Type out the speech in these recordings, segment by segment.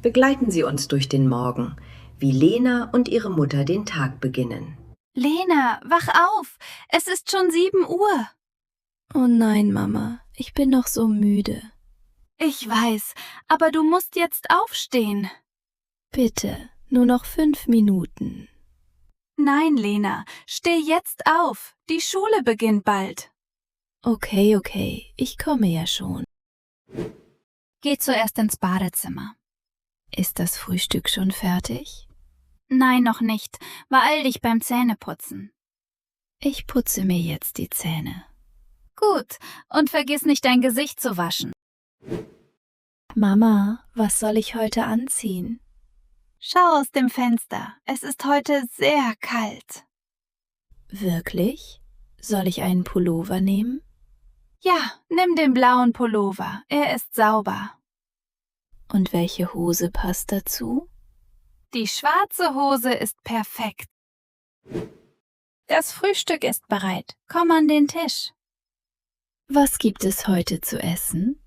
Begleiten Sie uns durch den Morgen, wie Lena und ihre Mutter den Tag beginnen. Lena, wach auf! Es ist schon 7 Uhr. Oh nein, Mama, ich bin noch so müde. Ich weiß, aber du musst jetzt aufstehen. Bitte, nur noch 5 Minuten. Nein, Lena, steh jetzt auf. Die Schule beginnt bald. Okay, ich komme ja schon. Geh zuerst ins Badezimmer. Ist das Frühstück schon fertig? Nein, noch nicht. Beeil dich beim Zähneputzen. Ich putze mir jetzt die Zähne. Gut, und vergiss nicht, dein Gesicht zu waschen. Mama, was soll ich heute anziehen? Schau aus dem Fenster. Es ist heute sehr kalt. Wirklich? Soll ich einen Pullover nehmen? Ja, nimm den blauen Pullover. Er ist sauber. Und welche Hose passt dazu? Die schwarze Hose ist perfekt. Das Frühstück ist bereit. Komm an den Tisch. Was gibt es heute zu essen?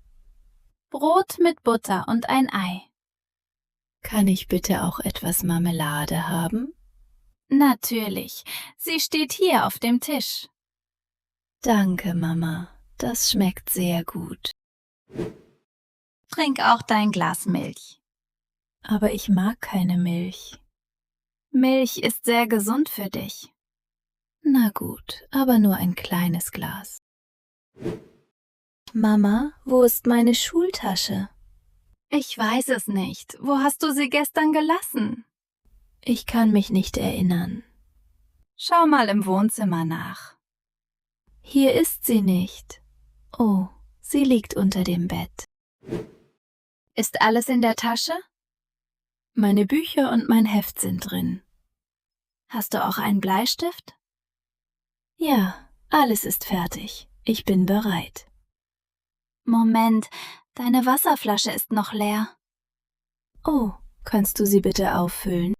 Brot mit Butter und ein Ei. Kann ich bitte auch etwas Marmelade haben? Natürlich. Sie steht hier auf dem Tisch. Danke, Mama. Das schmeckt sehr gut. Trink auch dein Glas Milch. Aber ich mag keine Milch. Milch ist sehr gesund für dich. Na gut, aber nur ein kleines Glas. Mama, wo ist meine Schultasche? Ich weiß es nicht. Wo hast du sie gestern gelassen? Ich kann mich nicht erinnern. Schau mal im Wohnzimmer nach. Hier ist sie nicht. Oh, sie liegt unter dem Bett. Ist alles in der Tasche? Meine Bücher und mein Heft sind drin. Hast du auch einen Bleistift? Ja, alles ist fertig. Ich bin bereit. Moment, deine Wasserflasche ist noch leer. Oh, kannst du sie bitte auffüllen?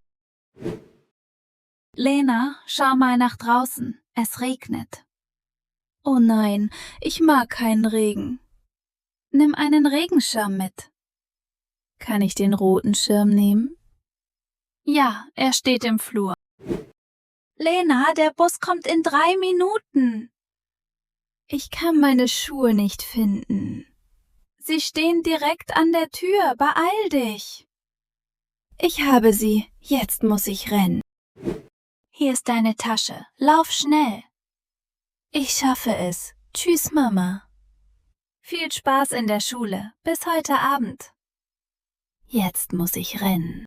Lena, schau mal nach draußen. Es regnet. Oh nein, ich mag keinen Regen. Nimm einen Regenschirm mit. Kann ich den roten Schirm nehmen? Ja, er steht im Flur. Lena, der Bus kommt in 3 Minuten. Ich kann meine Schuhe nicht finden. Sie stehen direkt an der Tür. Beeil dich. Ich habe sie. Jetzt muss ich rennen. Hier ist deine Tasche. Lauf schnell. Ich schaffe es. Tschüss, Mama. Viel Spaß in der Schule. Bis heute Abend. Jetzt muss ich rennen.